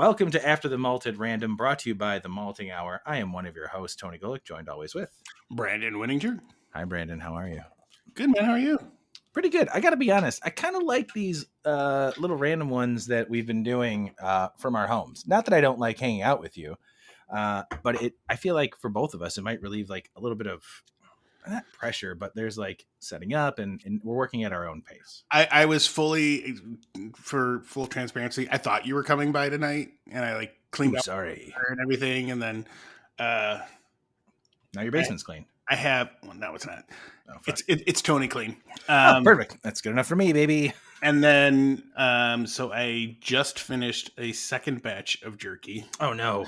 Welcome to After the Malted Random, brought to you by The Malting Hour. I am one of your hosts, Tony Golick, joined always with Brandon Winninger. Hi, Brandon. How are you? Good, man. How are you? Pretty good. I got to be honest. I kind of like these little random ones that we've been doing from our homes. Not that I don't like hanging out with you, but I feel like for both of us, it might relieve like a little bit of not pressure, but there's like setting up and we're working at our own pace. I was fully, for full transparency, I thought you were coming by tonight, and I like cleaned up and everything, and then now your basement's clean. I have no, it's not. Oh, it's Tony clean. Perfect. That's good enough for me, baby. And then so I just finished a second batch of jerky. Oh no.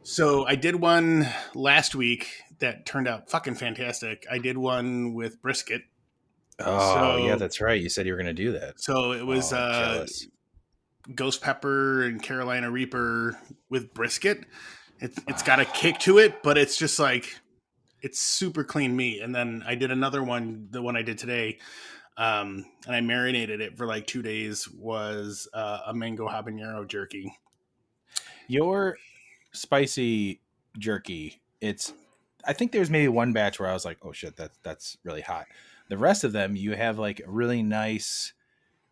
So I did one last week that turned out fucking fantastic. I did one with brisket. Oh, yeah, that's right. You said you were going to do that. So it was ghost pepper and Carolina Reaper with brisket. It's got a kick to it, but it's just like, it's super clean meat. And then I did another one, the one I did today, and I marinated it for like 2 days, was a mango habanero jerky. Your spicy jerky, I think there's maybe one batch where I was like, oh shit, that's really hot. The rest of them, you have like a really nice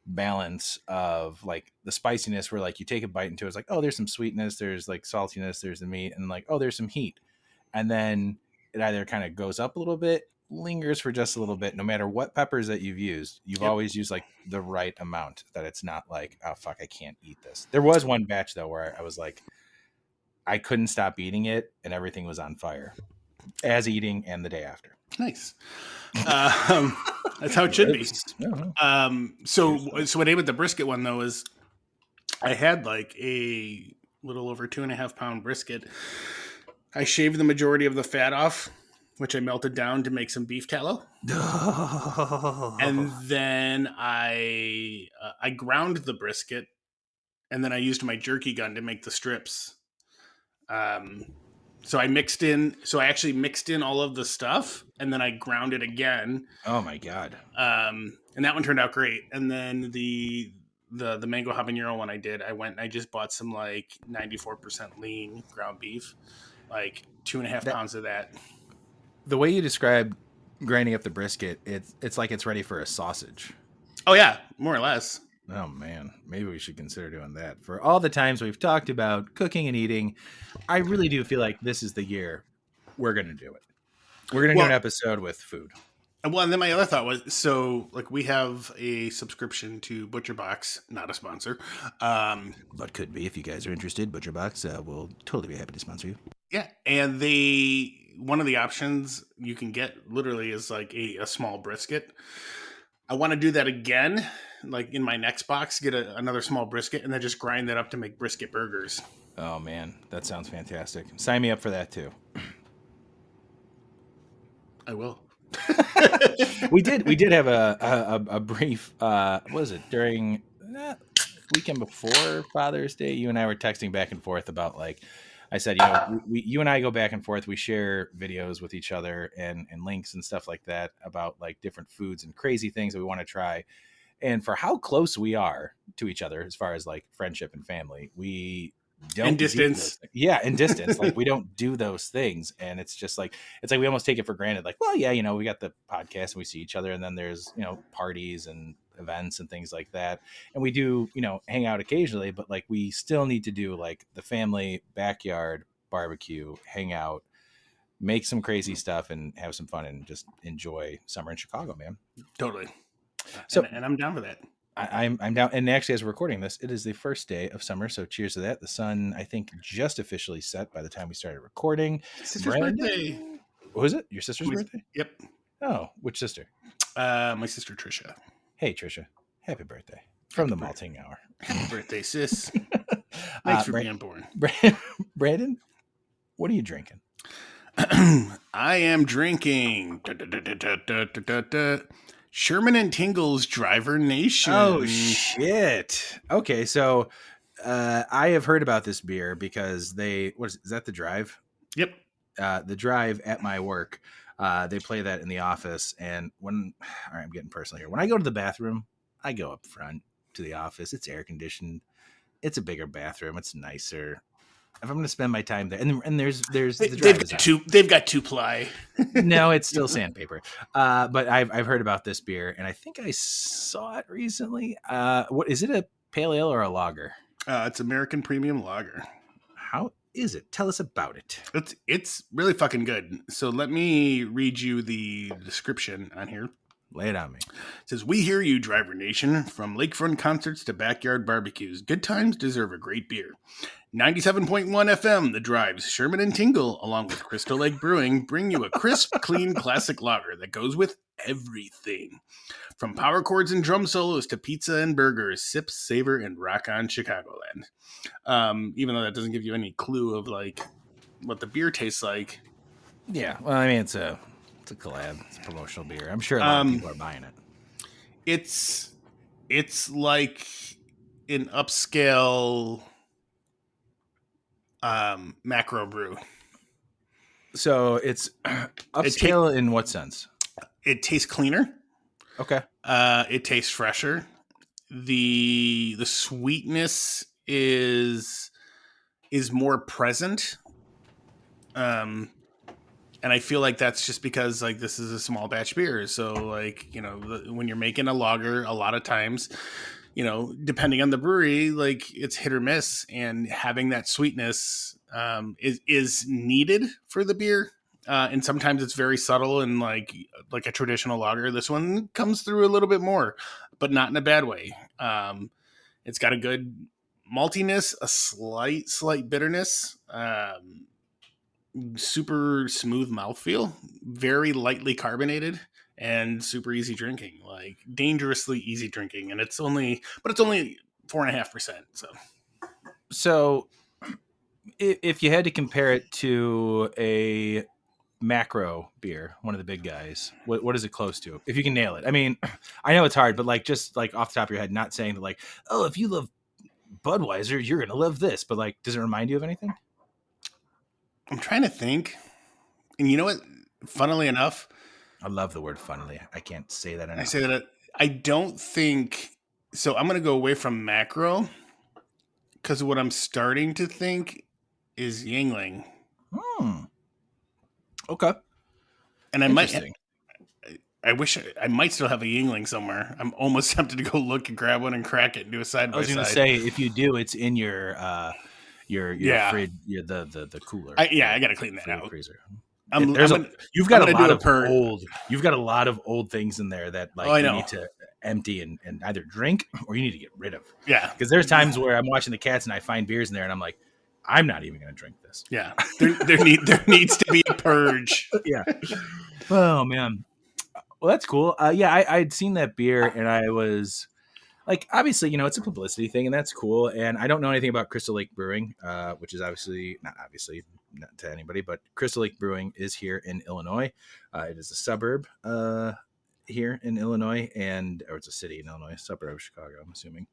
balance of like the spiciness where like you take a bite into it, it's like, oh, there's some sweetness, there's like saltiness, there's the meat, and like, oh, there's some heat. And then it either kind of goes up a little bit, lingers for just a little bit. No matter what peppers that you've used, you've always used like the right amount, that it's not like, oh fuck, I can't eat this. There was one batch though where I was like, I couldn't stop eating it and everything was on fire as eating and the day after. Nice. That's how it should be. So what I did with the brisket one though is I had like a little over 2.5 pound brisket. I shaved the majority of the fat off, which I melted down to make some beef tallow. And then I ground the brisket, and then I used my jerky gun to make the strips. So I actually mixed in all of the stuff, and then I ground it again. Oh my God. And that one turned out great. And then the mango habanero one I went and I just bought some like 94% lean ground beef, like 2.5 pounds of that. The way you described grinding up the brisket, it's like it's ready for a sausage. Oh yeah, more or less. Oh man, maybe we should consider doing that. For all the times we've talked about cooking and eating, I really do feel like this is the year we're going to do it. We're going to do an episode with food. Well, and then my other thought was, so like we have a subscription to ButcherBox, not a sponsor. But could be if you guys are interested. ButcherBox will totally be happy to sponsor you. Yeah, and one of the options you can get literally is like a small brisket. I want to do that again, like in my next box, get another small brisket, and then just grind that up to make brisket burgers. Oh man, that sounds fantastic. Sign me up for that too. I will. we did have a brief what was it, during weekend before Father's Day, you and I were texting back and forth about, like, I said, you and I go back and forth, we share videos with each other and links and stuff like that about like different foods and crazy things that we want to try. And for how close we are to each other as far as like friendship and family, we don't in distance. In distance. Like we don't do those things. And it's just like, we almost take it for granted. Like, well, yeah, we got the podcast and we see each other, and then there's, parties and events and things like that. And we do, hang out occasionally, but like we still need to do like the family backyard barbecue, hang out, make some crazy stuff and have some fun and just enjoy summer in Chicago, man. Totally. So, and I'm down for that. I'm down. And actually, as we're recording this, it is the first day of summer. So cheers to that. The sun, I think, just officially set by the time we started recording. Sister's birthday. What was it? Your sister's birthday? Yep. Oh, which sister? My sister, Trisha. Hey, Trisha. Happy birthday from the Malting Hour. Happy birthday, sis. Thanks for being born. Brandon, what are you drinking? I am drinking Sherman Tingle's Driver Nation. Oh, shit. Okay, so I have heard about this beer because is that the Drive? Yep. The Drive at my work. They play that in the office, and I'm getting personal here. When I go to the bathroom, I go up front to the office. It's air conditioned. it's a bigger bathroom. It's nicer. If I'm going to spend my time there, and there's the They've drive is got on. they've got 2-ply. No, it's still sandpaper. But I've heard about this beer, and I think I saw it recently. What is it? A pale ale or a lager? It's American Premium Lager. How is it? Tell us about it. It's really fucking good. So let me read you the description on here. Lay it on me. It says, "We hear you, Driver Nation. From lakefront concerts to backyard barbecues, good times deserve a great beer. 97.1 FM, The Drive's Sherman and Tingle, along with Crystal Lake Brewing, bring you a crisp, clean classic lager that goes with everything. From power chords and drum solos to pizza and burgers, sip, savor, and rock on Chicagoland." Even though that doesn't give you any clue of like what the beer tastes like. Yeah, well, I mean, it's a collab. It's a promotional beer. I'm sure a lot of people are buying it. It's like an upscale macro brew. So it's upscale in what sense? It tastes cleaner. Okay. It tastes fresher. The sweetness is more present. And I feel like that's just because like this is a small batch beer. So like, you know, when you're making a lager, a lot of times, you know, depending on the brewery, like it's hit or miss, and having that sweetness is needed for the beer. And sometimes it's very subtle and like a traditional lager. This one comes through a little bit more, but not in a bad way. It's got a good maltiness, a slight bitterness, super smooth mouthfeel, very lightly carbonated, and super easy drinking, like dangerously easy drinking. And it's only 4.5%. So if you had to compare it to a macro beer, one of the big guys, what is it close to? If you can nail it. I mean, I know it's hard, but like just like off the top of your head, not saying that like, oh, if you love Budweiser, you're gonna love this, but like, does it remind you of anything? I'm trying to think. And you know what? Funnily enough, I love the word funnily. I can't say that enough. I say that I don't think so. I'm going to go away from macro because what I'm starting to think is Yingling. Okay. And I wish I might still have a Yingling somewhere. I'm almost tempted to go look and grab one and crack it and do a side by side. I was going to say, if you do, it's in your fridge, the cooler. I got to clean that out. Freezer. You've got a lot of old things in there that like you need to empty and either drink or you need to get rid of. Yeah, because there's times where I'm watching the cats and I find beers in there and I'm like, I'm not even going to drink this. Yeah, there needs to be a purge. Yeah. Oh man. Well, that's cool. I'd seen that beer and I was like, obviously, you know, it's a publicity thing and that's cool. And I don't know anything about Crystal Lake Brewing, which is not to anybody, but Crystal Lake Brewing is here in Illinois. It is a suburb here in Illinois, or it's a city in Illinois, a suburb of Chicago, I'm assuming.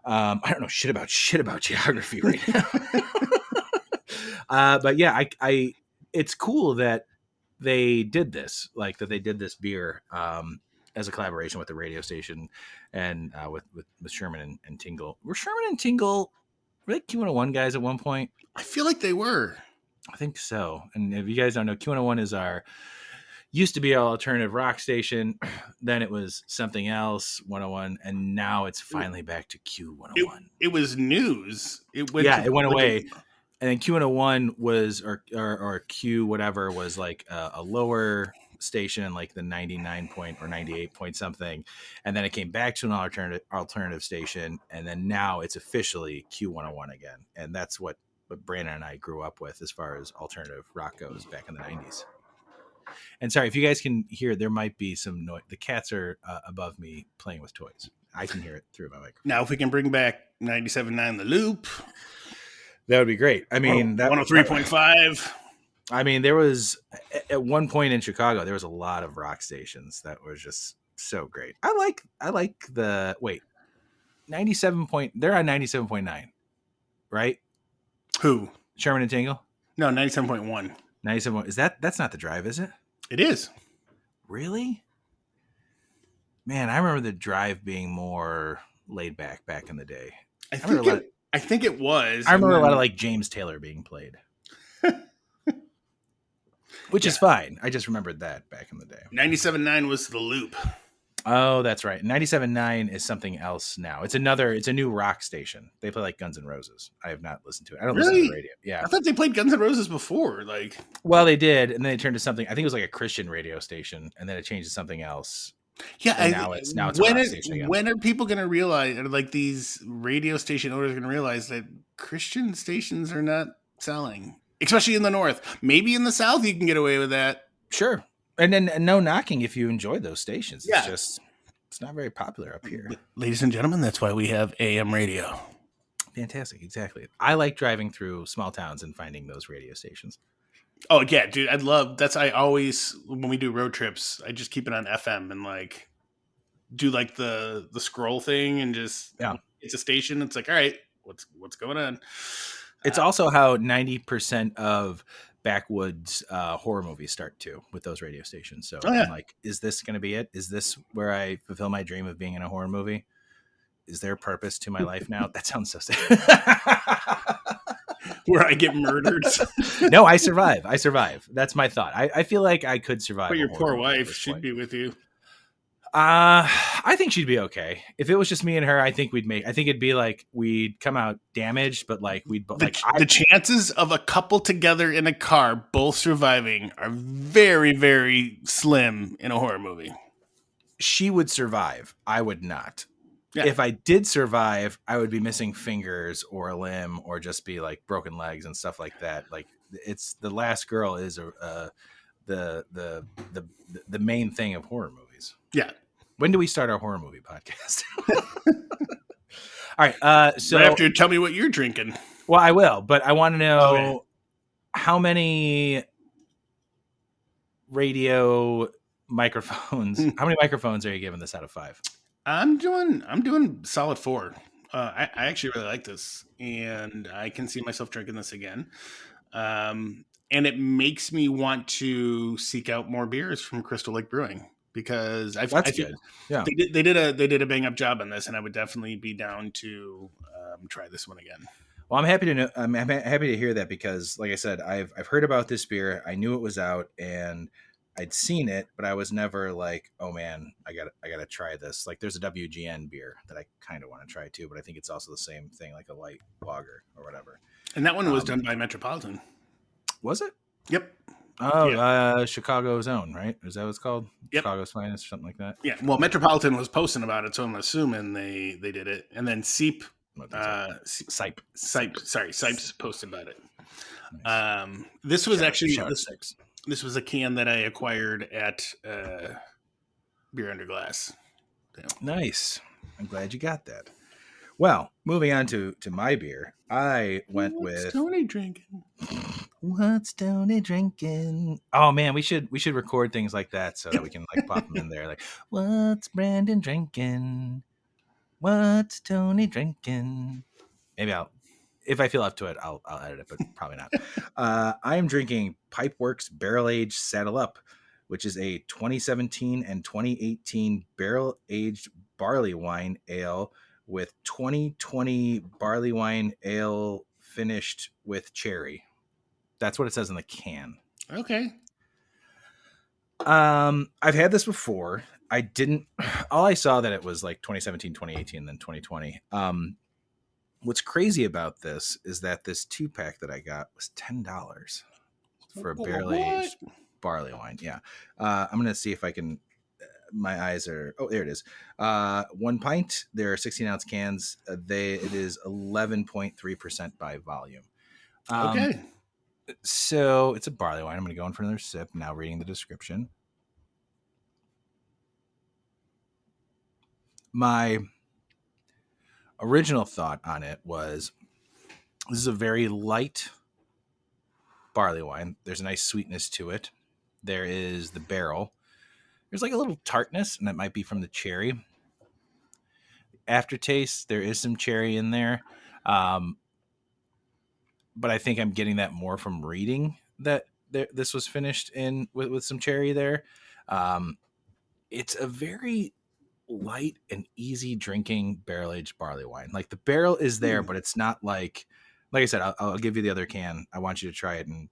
I don't know shit about geography right now. But yeah, it's cool that they did this, like that they did this beer as a collaboration with the radio station and with Sherman and Tingle. Were Sherman and Tingle like Q101 guys at one point? I feel like they were. I think so. And if you guys don't know, Q101 used to be our alternative rock station. Then it was something else, 101, and now it's finally back to Q101. It was news. It went away. And then Q101 was, or Q whatever was like a lower station, like the 99 point or 98 point something. And then it came back to an alternative station. And then now it's officially Q101 again. And that's what Brandon and I grew up with as far as alternative rock goes back in the 90s. And sorry, if you guys can hear, there might be some noise. The cats are above me playing with toys. I can hear it through my microphone. Now, if we can bring back 97.9 The Loop, that would be great. I mean, 103.5. I mean, there was at one point in Chicago, there was a lot of rock stations that was just so great. I like the 97 point. They're on 97.9, right? Who? Sherman and Tingle? No, 97.1. 97. That's not the Drive, is it? It is. Really? Man, I remember the Drive being more laid back in the day. I I think it was. I And remember a lot of then, like James Taylor being played, which yeah, is fine. I just remembered that back in the day. 97.9 was the loop. Oh, that's right. 97.9 is something else now. It's a new rock station. They play like Guns N' Roses. I have not listened to it. I don't listen to the Really? radio. Yeah. I thought they played Guns N' Roses before. Like, Well, they did, and then they turned to something. I think it was like a Christian radio station, and then it changed to something else. yeah. And now it's a rock station again. When are people going to realize, or like these radio station owners going to realize that Christian stations are not selling, especially in the North? Maybe in the South you can get away with that. Sure. And then no knocking if you enjoy those stations. It's Yeah. just it's not very popular up here. Ladies and gentlemen, that's why we have AM radio. Fantastic, exactly. I like driving through small towns and finding those radio stations. Oh yeah, dude, I always, when we do road trips, I just keep it on FM and like do like the scroll thing and just, Yeah. it's a station. It's like, all right, what's going on? It's also how 90% of backwoods horror movies start too, with those radio stations. So I'm like, is this going to be it? Is this where I fulfill my dream of being in a horror movie? Is there a purpose to my life now? That sounds so sad. Where I get murdered. No, I survive. That's my thought. I feel like I could survive. But your poor wife, she'd be with you. I think she'd be okay. If it was just me and her, I think it'd be like we'd come out damaged, but like the chances of a couple together in a car both surviving are very, very slim in a horror movie. She would survive. I would not. Yeah. If I did survive, I would be missing fingers or a limb or just be like broken legs and stuff like that. Like it's the last girl is the main thing of horror movies. Yeah. When do we start our horror movie podcast? All right. So right after you tell me what you're drinking. Well, I will, but I want to know how many radio microphones. How many microphones are you giving this out of 5? I'm doing solid 4. I actually really like this, and I can see myself drinking this again. And it makes me want to seek out more beers from Crystal Lake Brewing, because I feel yeah, they did a bang up job on this, and I would definitely be down to try this one again. Well, I'm happy to know. I'm happy to hear that, because, like I said, I've heard about this beer. I knew it was out, and I'd seen it, but I was never like, oh man, I gotta try this. Like, there's a WGN beer that I kind of want to try too, but I think it's also the same thing, like a light lager or whatever. And that one was done by Metropolitan. Was it? Yep. Oh, yeah. Chicago's own, right? Is that what it's called? Yep. Chicago's Finest, something like that. Yeah. Well, Metropolitan was posting about it, so I'm assuming they did it. And then Sipes posted about it. Nice. This was this was a can that I acquired at Beer Under Glass. Yeah. Nice. I'm glad you got that. Well, moving on to my beer, I went with What's Tony drinking? What's Tony drinking? Oh man, we should record things like that so that we can like pop them in there. Like, what's Brandon drinking? What's Tony drinking? Maybe if I feel up to it, I'll edit it, but probably not. I am drinking Pipeworks Barrel Aged Saddle Up, which is a 2017 and 2018 barrel aged barley wine ale with 2020 barley wine ale finished with cherry. That's what it says in the can. Okay. I've had this before. All I saw that it was like 2017, 2018, and then 2020. What's crazy about this is that this 2-pack that I got was $10 for a barrel aged barley wine. Yeah. I'm going to see if I can, my eyes are, oh, there it is. 1 pint. There are 16-ounce cans. It is 11.3% by volume. Okay. So it's a barley wine. I'm going to go in for another sip. Now reading the description. My original thought on it was, this is a very light barley wine. There's a nice sweetness to it. There is the barrel. There's like a little tartness, and that might be from the cherry. Aftertaste, there is some cherry in there. But I think I'm getting that more from reading that this was finished in with some cherry there. It's a very light and easy drinking barrel aged barley wine. Like the barrel is there, but it's not like I said, I'll give you the other can. I want you to try it and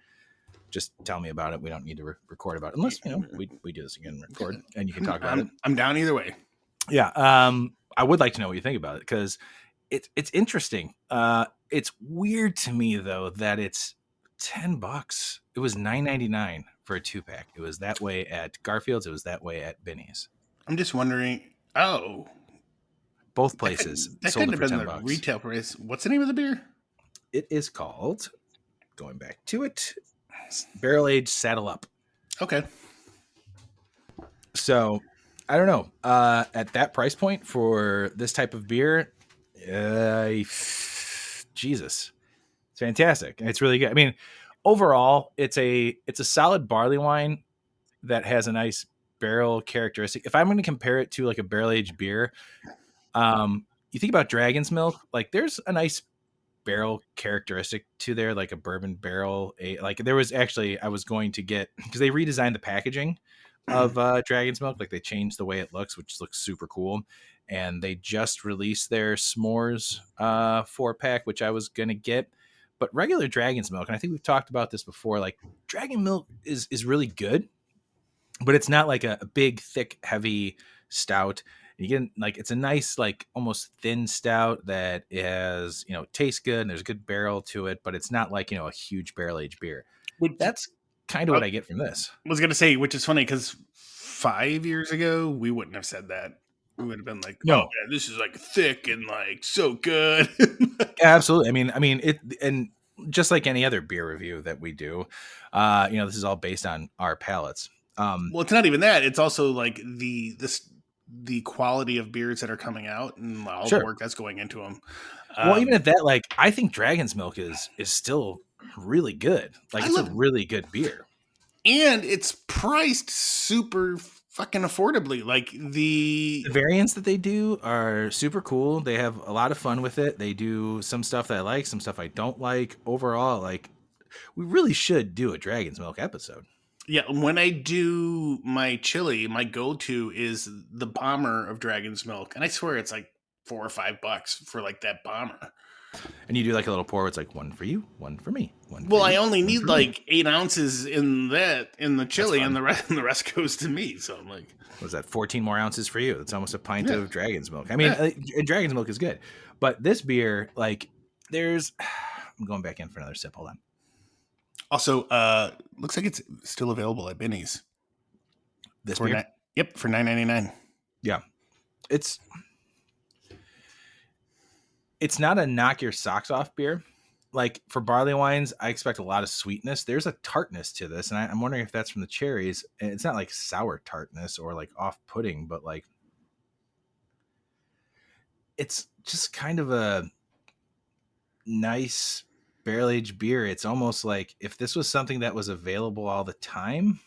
just tell me about it. We don't need to record about it unless, we do this again and record and you can talk about it. I'm down either way. Yeah. I would like to know what you think about it because it's interesting. It's weird to me though that it's $10. It was $9.99 for a 2-pack. It was that way at Garfield's. It was that way at Binny's. I'm just wondering. Oh, both places that sold couldn't it for have been $10. the retail price. What's the name of the beer? It is called, going back to it, Barrel Aged Saddle Up. Okay. So I don't know. At that price point for this type of beer, Jesus, it's fantastic. It's really good. I mean, overall, it's a solid barley wine that has a nice barrel characteristic. If I'm going to compare it to like a barrel aged beer, you think about Dragon's Milk, like there's a nice barrel characteristic to there, like a bourbon barrel. Like there was actually, I was going to get, because they redesigned the packaging of Dragon's Milk, like they changed the way it looks, which looks super cool. And they just released their s'mores 4-pack, which I was gonna get. But regular Dragon's Milk, and I think we've talked about this before, like Dragon Milk is really good, but it's not like a big, thick, heavy stout. You get like it's a nice, like almost thin stout that has, tastes good and there's a good barrel to it, but it's not like, a huge barrel aged beer. That's kind of what I get from this. I was gonna say, which is funny because 5 years ago we wouldn't have said that. We would have been like, no, "Oh man, this is like thick and like so good." Absolutely. I mean it, and just like any other beer review that we do, this is all based on our palates. Well, it's not even that. It's also like the quality of beers that are coming out and all the work that's going into them. Well, even at that, like I think Dragon's Milk is still really good. Like it's a really good beer, and it's priced super fucking affordably. Like the variants that they do are super cool. They have a lot of fun with it. They do some stuff that I like, some stuff I don't like. Overall, like we really should do a Dragon's Milk episode. Yeah, when I do my chili, my go-to is the bomber of Dragon's Milk, and I swear it's like $4 or $5 for like that bomber. And you do like a little pour. It's like one for you, one for me, one. Well, I only need like 8 ounces in the chili, and the rest goes to me. So I'm like, what is that? 14 more ounces for you. That's almost a pint of Dragon's Milk. I mean, Dragon's Milk is good, but this beer, like, I'm going back in for another sip. Hold on. Also, looks like it's still available at Binny's. This beer? Yep, for $9.99. Yeah. It's not a knock your socks off beer. Like for barley wines, I expect a lot of sweetness. There's a tartness to this, and I'm wondering if that's from the cherries. And it's not like sour tartness or like off-putting, but like it's just kind of a nice barrel-aged beer. It's almost like if this was something that was available all the time,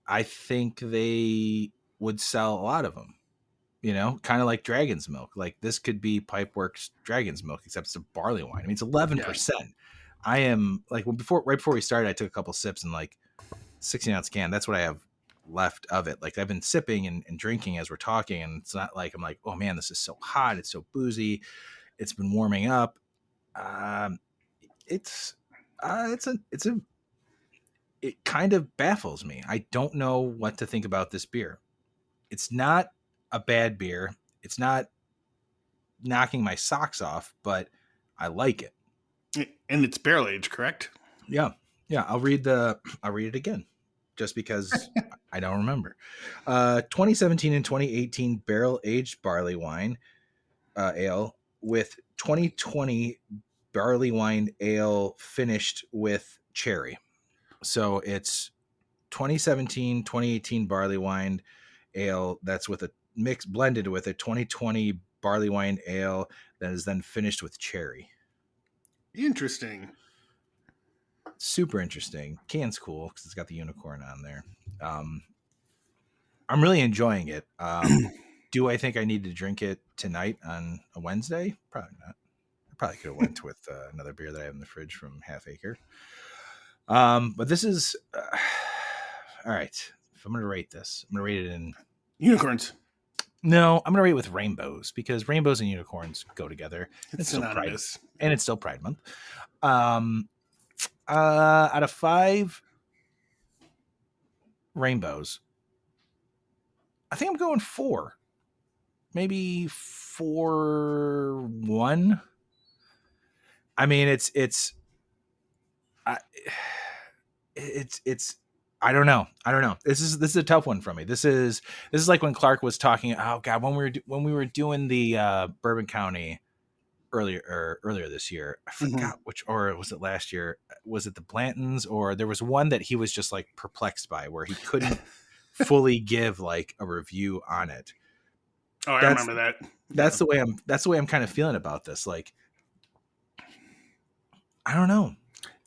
I think they would sell a lot of them. Kind of like Dragon's Milk. Like this could be Pipeworks Dragon's Milk, except it's a barley wine. I mean, it's 11%. Yeah. I am like right before we started, I took a couple sips and like 16-ounce can. That's what I have left of it. Like I've been sipping and drinking as we're talking, and it's not like I'm like, oh man, this is so hot. It's so boozy. It's been warming up. It kind of baffles me. I don't know what to think about this beer. It's not a bad beer. It's not knocking my socks off, but I like it. And it's barrel aged, correct? Yeah. I'll read it again, just because I don't remember. 2017 and 2018 barrel aged barley wine ale with 2020 barley wine ale finished with cherry. So it's 2017, 2018 barley wine ale that's with a mix blended with a 2020 barley wine ale that is then finished with cherry. Interesting. Super interesting. Can's cool because it's got the unicorn on there. I'm really enjoying it. Do I think I need to drink it tonight on a Wednesday? Probably not. I probably could have went with another beer that I have in the fridge from Half Acre. But this is all right. If I'm going to rate this, I'm going to rate it in Unicorns. No, I'm gonna rate it with rainbows because rainbows and unicorns go together. It's synonymous. And it's still Pride Month. Out of 5 rainbows, I think I'm going 4, maybe 4.1. I mean, it's I don't know. This is a tough one for me. This is like when Clark was talking. Oh God, when we were doing the Bourbon County earlier this year. I forgot which, or was it last year? Was it the Blantons, or there was one that he was just like perplexed by, where he couldn't fully give like a review on it. Oh, I remember that. That's the way I'm kind of feeling about this. Like, I don't know.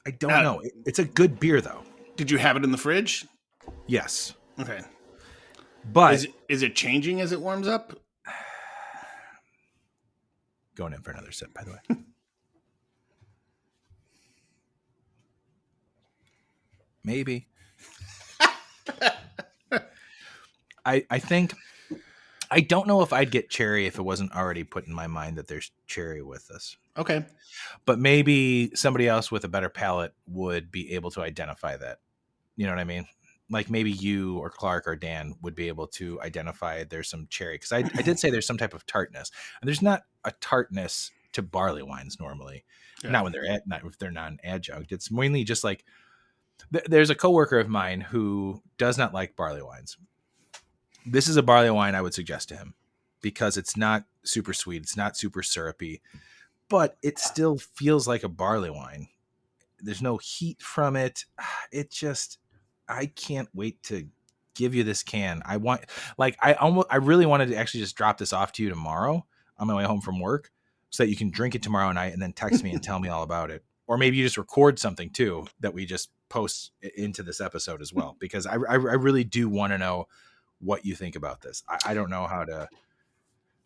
I don't know. It's a good beer though. Did you have it in the fridge? Yes. Okay. But is it changing as it warms up? Going in for another sip, by the way. Maybe. I think, I don't know if I'd get cherry if it wasn't already put in my mind that there's cherry with this. Okay. But maybe somebody else with a better palate would be able to identify that. You know what I mean? Like maybe you or Clark or Dan would be able to identify there's some cherry. Because I did say there's some type of tartness. And there's not a tartness to barley wines normally. Yeah. Not when not if they're non-adjunct. It's mainly just like, there's a coworker of mine who does not like barley wines. This is a barley wine I would suggest to him because it's not super sweet. It's not super syrupy, but it still feels like a barley wine. There's no heat from it. I can't wait to give you this can. I really wanted to actually just drop this off to you tomorrow on my way home from work so that you can drink it tomorrow night and then text me and tell me all about it. Or maybe you just record something too that we just post into this episode as well, because I really do want to know what you think about this. I don't know how to.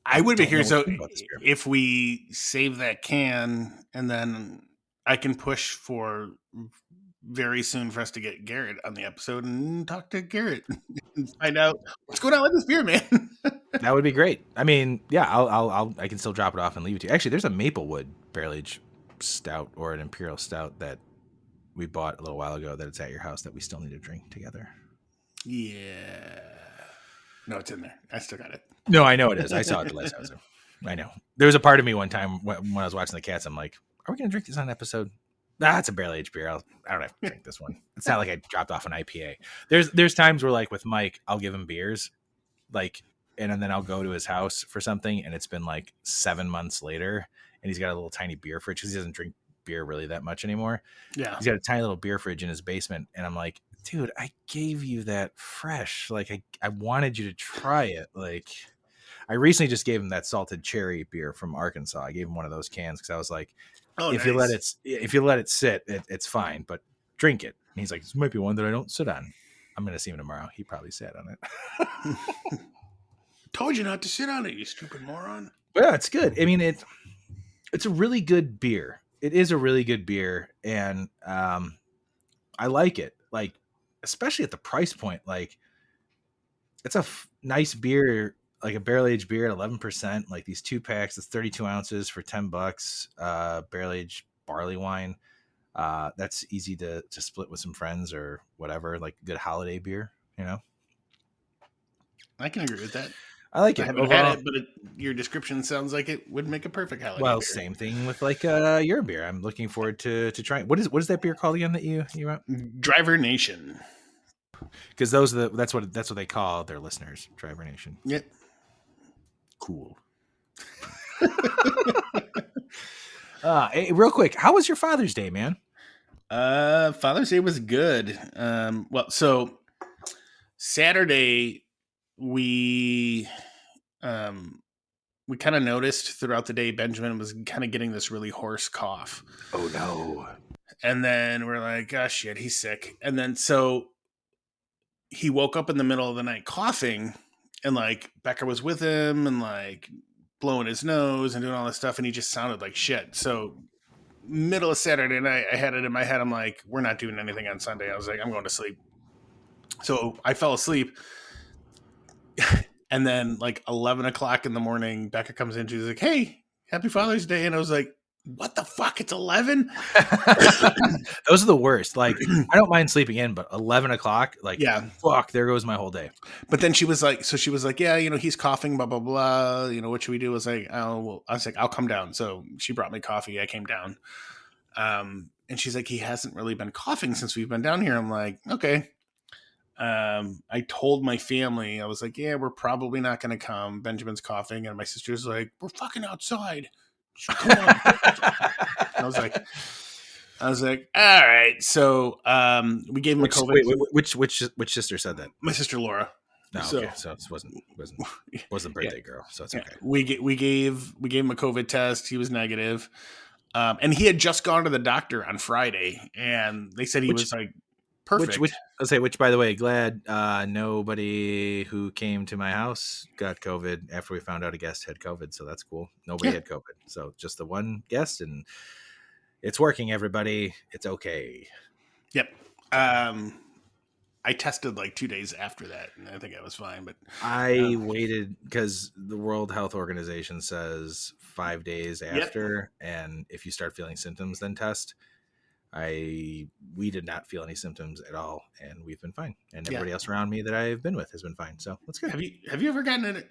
I would be curious. So if we save that can and then I can push for very soon for us to get Garrett on the episode and talk to Garrett and find out what's going on with this beer, man. That would be great. I mean, yeah, I can still drop it off and leave it to you. Actually, there's a Maplewood barrel aged stout or an imperial stout that we bought a little while ago that it's at your house that we still need to drink together. Yeah. No, it's in there. I still got it. No, I know it is. I saw it the last episode. I know. There was a part of me one time when I was watching the Cats, I'm like, are we going to drink this on episode? It's a barrel aged beer. I don't have to drink this one. It's not like I dropped off an IPA. There's times where like with Mike, I'll give him beers, like, and then I'll go to his house for something, and it's been like 7 months later, and he's got a little tiny beer fridge because he doesn't drink beer really that much anymore. Yeah, he's got a tiny little beer fridge in his basement, and I'm like, dude, I gave you that fresh. Like, I wanted you to try it. Like, I recently just gave him that salted cherry beer from Arkansas. I gave him one of those cans because I was like, if you let it sit, it's fine, but drink it. And he's like, this might be one that I don't sit on. I'm gonna see him tomorrow. He probably sat on it. Told you not to sit on it, you stupid moron. Yeah, it's good. I mean, it's a really good beer. It is a really good beer, and I like it. Like, especially at the price point. Like, it's a nice beer, like a barrel aged beer at 11%. Like these 2 packs, it's 32 ounces for $10. Barrel aged barley wine. That's easy to split with some friends or whatever. Like good holiday beer, you know. I can agree with that. I like it. I haven't had it, but your description sounds like it would make a perfect holiday beer. Same thing with like your beer. I'm looking forward to trying. What is that beer called again that you want? Driver Nation. Because that's what they call their listeners, Driver Nation. Yep. Cool. Hey, real quick, how was your Father's Day, man? Father's Day was good. So Saturday we kind of noticed throughout the day Benjamin was kind of getting this really hoarse cough. Oh no. And then we're like, oh shit, he's sick. And then so he woke up in the middle of the night coughing, and like Becca was with him and like blowing his nose and doing all this stuff, and he just sounded like shit. So middle of Saturday night, I had it in my head. I'm like, we're not doing anything on Sunday. I was like, I'm going to sleep. So I fell asleep. And then like 11 o'clock in the morning, Becca comes in. She's like, "Hey, happy Father's Day." And I was like, "What the fuck? It's 11." Those are the worst. Like, I don't mind sleeping in, but 11 o'clock, like, Yeah. fuck, there goes my whole day. But then she was like, "Yeah, he's coughing, blah, blah, blah. What should we do?" I was like, "Oh, well," I was like, "I'll come down." So she brought me coffee. I came down. And she's like, "He hasn't really been coughing since we've been down here." I'm like, "Okay." I told my family, I was like, "Yeah, we're probably not going to come. Benjamin's coughing." And my sister's like, "We're fucking outside. Come on." I was like, "All right." So we gave him a COVID. Which sister said that? My sister Laura. No, So, okay. So it wasn't birthday girl. So it's okay. We gave him a COVID test. He was negative. And he had just gone to the doctor on Friday, and they said he was like perfect. Which by the way, glad nobody who came to my house got COVID after we found out a guest had COVID. So that's cool. Nobody had COVID. So just the one guest, and it's working, everybody. It's okay. Yep. I tested like 2 days after that, and I think I was fine. But I waited because the World Health Organization says 5 days after, and if you start feeling symptoms, then test. We did not feel any symptoms at all, and we've been fine. And everybody else around me that I've been with has been fine. So that's good. Have you ever gotten it?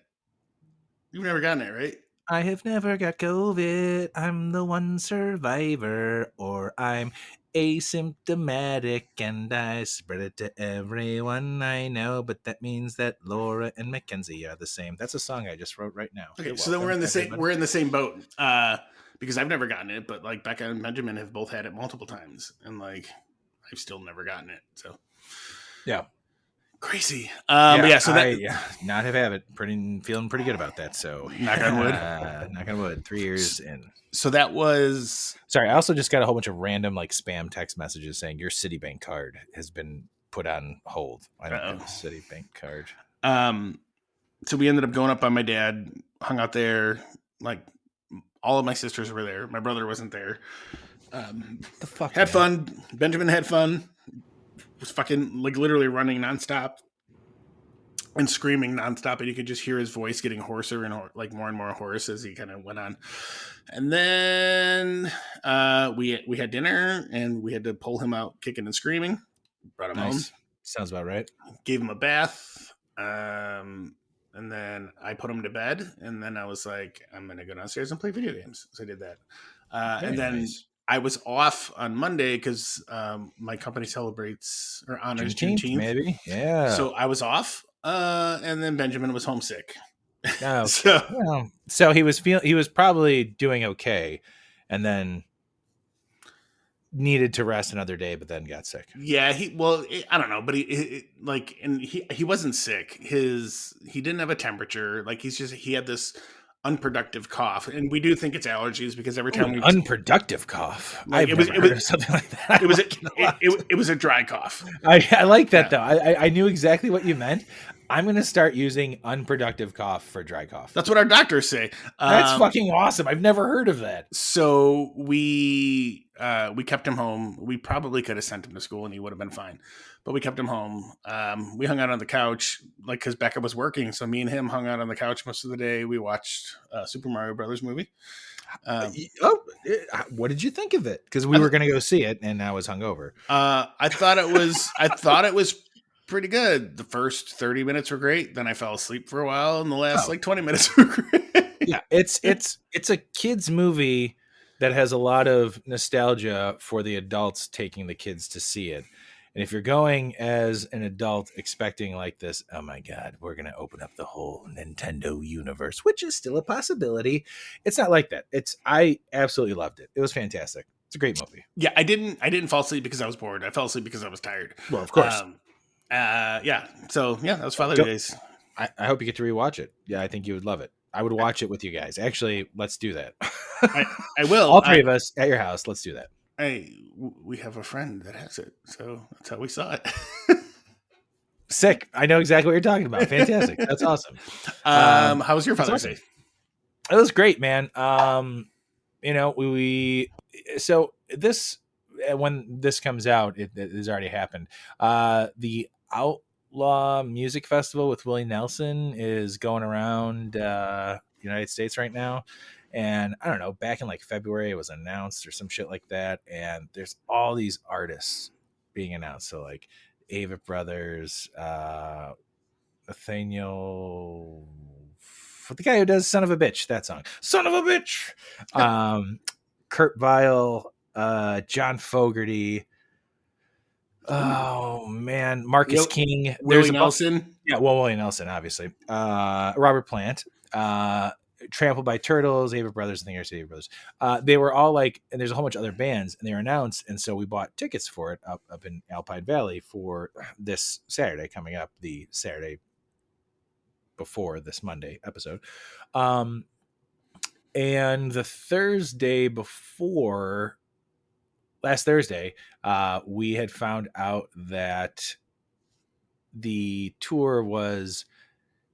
You've never gotten it, right? I have never got COVID. I'm the one survivor, or I'm asymptomatic and I spread it to everyone I know. But that means that Laura and Mackenzie are the same. That's a song I just wrote right now. Okay, so then we're in the same. We're in the same boat. Because I've never gotten it, but like Becca and Benjamin have both had it multiple times, and like I've still never gotten it. So yeah. Crazy. But yeah, so that not have it. Feeling pretty good about that. So knock on wood. Knock on wood. 3 years in. So that was. Sorry, I also just got a whole bunch of random like spam text messages saying your Citibank card has been put on hold. I don't have a Citibank card. So we ended up going up by my dad, hung out there. Like all of my sisters were there. My brother wasn't there. The fuck had fun. Benjamin had fun. Was fucking like literally running nonstop and screaming nonstop, and you could just hear his voice getting hoarser and like more and more hoarse as he kind of went on. And then we had dinner, and we had to pull him out kicking and screaming. Brought him home. Sounds about right. Gave him a bath, and then I put him to bed, and then I was like, I'm gonna go downstairs and play video games. So I did that, and then. Nice. I was off on Monday because my company celebrates or honors Juneteenth. Maybe, yeah. So I was off, and then Benjamin was homesick. Oh, so he was probably doing okay, and then needed to rest another day, but then got sick. Yeah, I don't know, but he wasn't sick. He didn't have a temperature. Like he had this unproductive cough, and we do think it's allergies because every time unproductive cough, like, it was something like that. It was a dry cough. I like that though. I knew exactly what you meant. I'm going to start using unproductive cough for dry cough. That's what our doctors say. That's fucking awesome. I've never heard of that. So we kept him home. We probably could have sent him to school and he would have been fine, but we kept him home. We hung out on the couch, like, cause Becca was working. So me and him hung out on the couch most of the day. We watched Super Mario Brothers movie. What did you think of it? Cause we were going to go see it and I was hungover. I thought it was pretty good. The first 30 minutes were great. Then I fell asleep for a while, and the last 20 minutes were great. Yeah, it's a kids movie that has a lot of nostalgia for the adults taking the kids to see it. And if you're going as an adult expecting like this, oh my God, we're going to open up the whole Nintendo universe, which is still a possibility. It's not like that. I absolutely loved it. It was fantastic. It's a great movie. Yeah, I didn't fall asleep because I was bored. I fell asleep because I was tired. Well, of course. So that was Father's Days. I hope you get to rewatch it. Yeah, I think you would love it. I would watch it with you guys. Actually, let's do that. I will. All three of us at your house. Let's do that. We have a friend that has it, so that's how we saw it. Sick. I know exactly what you're talking about. Fantastic. That's awesome. How was your Father's Day? It was great, man. So this, when this comes out, it has already happened. The Outlaw Music Festival with Willie Nelson is going around United States right now. And I don't know, back in like February, it was announced or some shit like that. And there's all these artists being announced. So like Avett Brothers, Nathaniel, the guy who does "Son of a Bitch," that song, "Son of a Bitch," Kurt Vile, John Fogerty. Oh man, Marcus King. There's Willie a Nelson. Yeah, well, Willie Nelson, obviously. Robert Plant. Trampled by Turtles, Avett Brothers, I think I said Avett Brothers. They were all like, and there's a whole bunch of other bands, and they were announced, and so we bought tickets for it up in Alpine Valley for this Saturday coming up, the Saturday before this Monday episode. And the Thursday before, last Thursday, we had found out that the tour was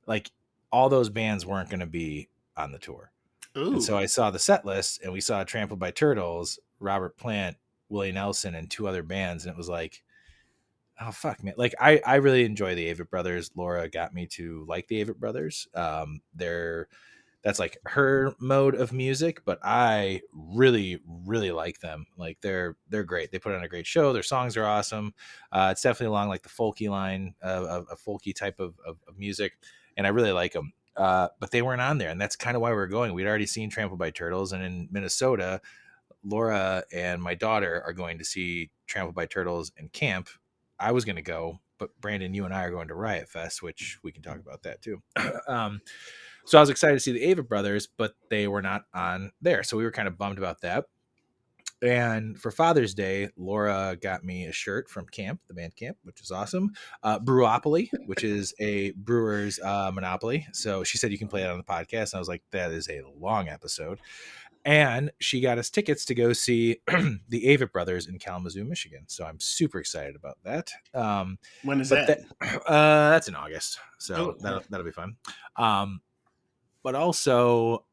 like all those bands weren't going to be on the tour. Ooh. And so I saw the set list and we saw Trampled by Turtles, Robert Plant, Willie Nelson, and two other bands. And it was like, oh fuck, man. Like I really enjoy the Avett Brothers. Laura got me to like the Avett Brothers. That's like her mode of music, but I really, really like them. Like they're great. They put on a great show. Their songs are awesome. It's definitely along like the folky line of a folky type of music, and I really like them. But they weren't on there, and that's kind of why we're going. We'd already seen Trampled by Turtles, and in Minnesota, Laura and my daughter are going to see Trampled by Turtles in camp. I was going to go, but Brandon, you and I are going to Riot Fest, which we can talk about that too. So I was excited to see the Avett Brothers, but they were not on there. So we were kind of bummed about that. And for Father's Day, Laura got me a shirt from camp, the band camp, which is awesome. Brewopoly, which is a brewer's monopoly. So she said you can play it on the podcast. And I was like, that is a long episode. And she got us tickets to go see the Avett Brothers in Kalamazoo, Michigan. So I'm super excited about that. When is that? That's in August. So that'll be fun. But also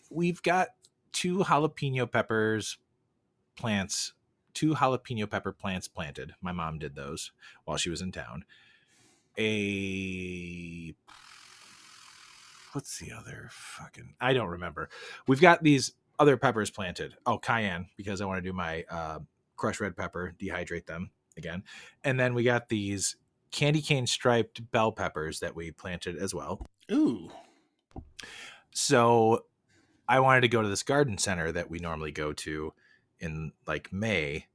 we've got two jalapeno pepper plants planted. My mom did those while she was in town. What's the other fucking, I don't remember. We've got these other peppers planted. Oh, cayenne, because I want to do my crushed red pepper, dehydrate them again. And then we got these candy cane striped bell peppers that we planted as well. Ooh. So I wanted to go to this garden center that we normally go to in like May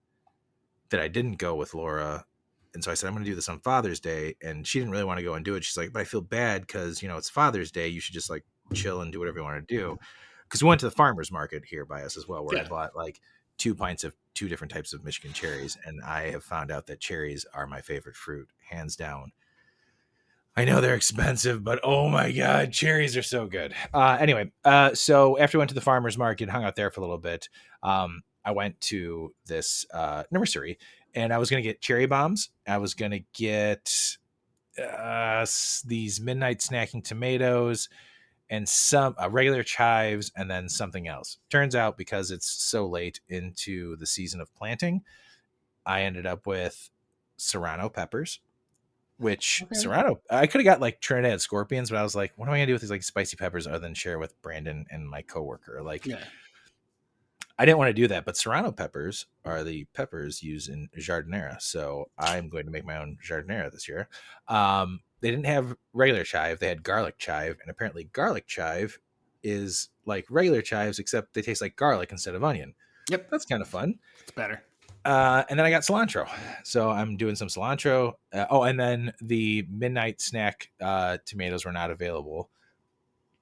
that I didn't go with Laura. And so I said, I'm going to do this on Father's Day. And she didn't really want to go and do it. She's like, but I feel bad because, it's Father's Day. You should just like chill and do whatever you want to do. Because we went to the farmer's market here by us as well, where I bought like 2 pints of 2 different types of Michigan cherries. And I have found out that cherries are my favorite fruit, hands down. I know they're expensive, but oh my God, cherries are so good. Anyway, so after we went to the farmer's market, hung out there for a little bit, I went to this nursery and I was going to get cherry bombs. I was going to get these midnight snacking tomatoes and some regular chives and then something else. Turns out because it's so late into the season of planting, I ended up with serrano peppers. Which Serrano, I could have got like Trinidad scorpions, but I was like, what am I gonna do with these like spicy peppers other than share with Brandon and my coworker? Like, I didn't want to do that, but Serrano peppers are the peppers used in jardinera, so I'm going to make my own jardinera this year. They didn't have regular chive; they had garlic chive, and apparently garlic chive is like regular chives, except they taste like garlic instead of onion. Yep, that's kind of fun. It's better. And then I got cilantro. So I'm doing some cilantro. And then the midnight snack tomatoes were not available.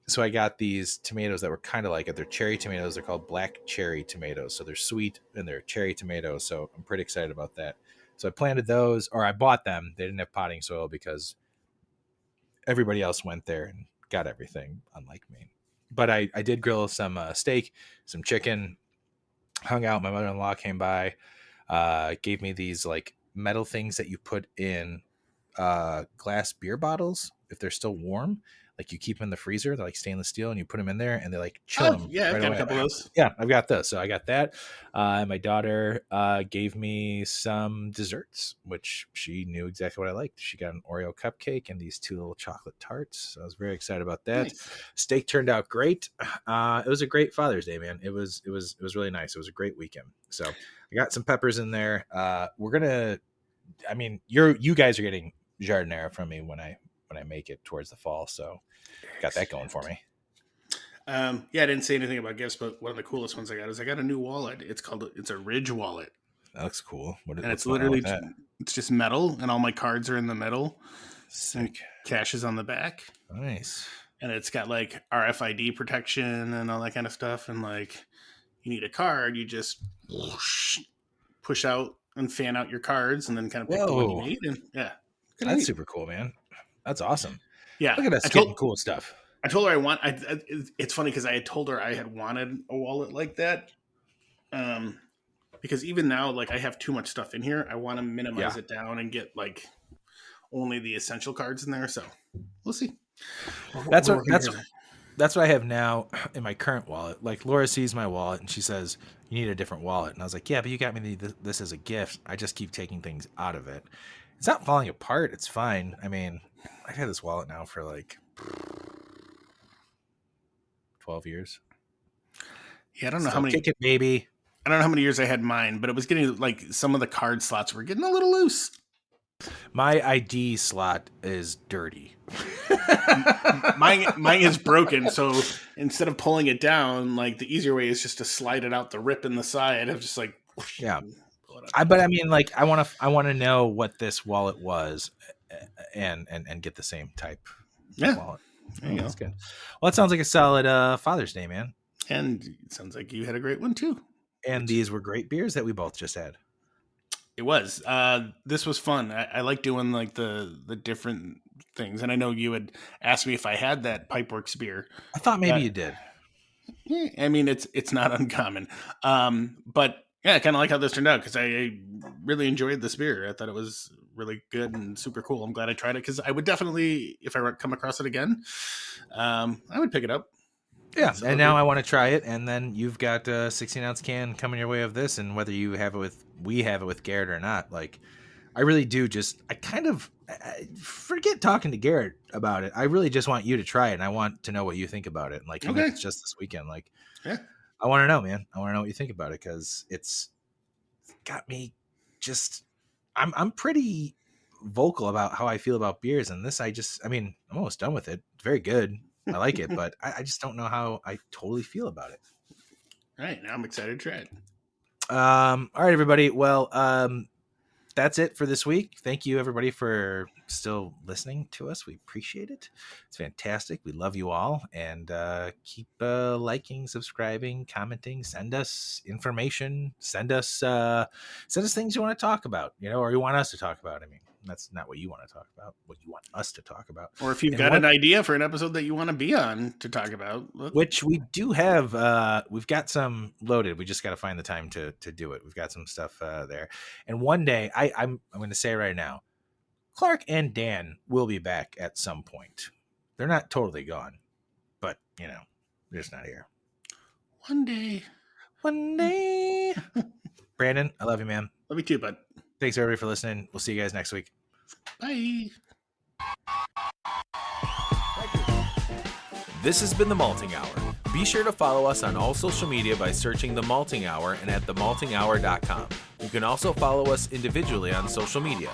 So I got these tomatoes that were kind of like it. They're cherry tomatoes. They're called black cherry tomatoes. So they're sweet and they're cherry tomatoes. So I'm pretty excited about that. So I planted those, or I bought them. They didn't have potting soil because everybody else went there and got everything, unlike me. But I did grill some steak, some chicken, hung out. My mother-in-law came by. Gave me these like metal things that you put in glass beer bottles if they're still warm. Like you keep them in the freezer, they're like stainless steel, and you put them in there, and they like chill them Yeah, I've right got away. a couple of those. Yeah, I've got those. So I got that. My daughter gave me some desserts, which she knew exactly what I liked. She got an Oreo cupcake and these 2 little chocolate tarts. So I was very excited about that. Nice. Steak turned out great. It was a great Father's Day, man. It was really nice. It was a great weekend. So I got some peppers in there. We're gonna. I mean, you guys are getting jardinera from me when I make it towards the fall. So got that going for me. Yeah, I didn't say anything about gifts, but one of the coolest ones I got is I got a new wallet. It's a Ridge wallet. That looks cool. And it's literally it's just metal, and all my cards are in the middle. Sick. Cash is on the back. Nice. And it's got like RFID protection and all that kind of stuff. And like, you need a card, you just push out and fan out your cards, and then kind of pick the one you need. And yeah, that's super cool, man. That's awesome. Yeah, look at us getting cool stuff. I told her it's funny because I had told her I had wanted a wallet like that. Because even now, like I have too much stuff in here. I want to minimize it down and get like only the essential cards in there. So we'll see. That's what I have now in my current wallet. Like Laura sees my wallet and she says, "You need a different wallet." And I was like, "Yeah, but you got me this as a gift. I just keep taking things out of it. It's not falling apart. It's fine. I mean, I've had this wallet now for like 12 years. Yeah, I don't know how many. Kick it, baby. I don't know how many years I had mine, but it was getting like some of the card slots were getting a little loose. My ID slot is dirty. mine is broken. So instead of pulling it down, like the easier way is just to slide it out the rip in the side. I'm just like, yeah. But I mean, like, I want to know what this wallet was, and get the same type. Wallet. That's good. Well, that sounds like a solid Father's Day, man. And it sounds like you had a great one too. And these were great beers that we both just had. It was. This was fun. I like doing like the different things. And I know you had asked me if I had that Pipeworks beer. I thought maybe you did. I mean, it's not uncommon. But yeah, I kind of like how this turned out because I really enjoyed this beer. I thought it was really good and super cool. I'm glad I tried it because I would definitely, if I come across it again, I would pick it up. Yeah, so, and now I want to try it. And then you've got a 16-ounce can coming your way of this, and whether we have it with Garrett or not, like I really do I forget talking to Garrett about it. I really just want you to try it, and I want to know what you think about it. And like, even if it's just this weekend, like, I want to know, man. I want to know what you think about it because it's got me just. I'm pretty vocal about how I feel about beers, and this I'm almost done with it. It's very good. I like it, but I just don't know how I totally feel about it. All right, now I'm excited to try it. All right, everybody. Well, that's it for this week. Thank you, everybody, for still listening to us. We appreciate it. It's fantastic. We love you all, and keep liking, subscribing, commenting. Send us information. Send us things you want to talk about. Or you want us to talk about. I mean, that's not what you want to talk about. What you want us to talk about. Or if you've got an idea for an episode that you want to be on to talk about, which we do have. We've got some loaded. We just got to find the time to do it. We've got some stuff there. And one day, I'm going to say right now, Clark and Dan will be back at some point. They're not totally gone, but they're just not here. One day. Brandon, I love you, man. Love you too, bud. Thanks everybody for listening. We'll see you guys next week. Bye. This has been The Malting Hour. Be sure to follow us on all social media by searching The Malting Hour and at themaltinghour.com. You can also follow us individually on social media.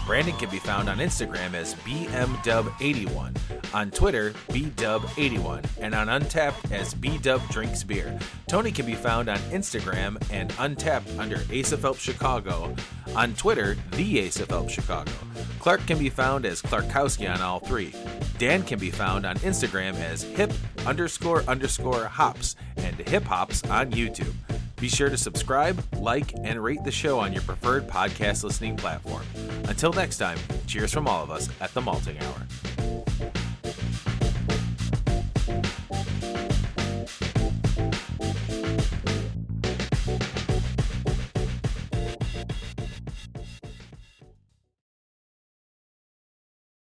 Brandon can be found on Instagram as BMDub81, on Twitter, BDub81, and on Untapped as BDubDrinksBeer. Tony can be found on Instagram and Untapped under Ace of Help Chicago, on Twitter, The Ace of Help Chicago. Clark can be found as Clarkowski on all three. Dan can be found on Instagram as hip__hops and hip hops on YouTube. Be sure to subscribe, like, and rate the show on your preferred podcast listening platform. Until next time, cheers from all of us at The Malting Hour.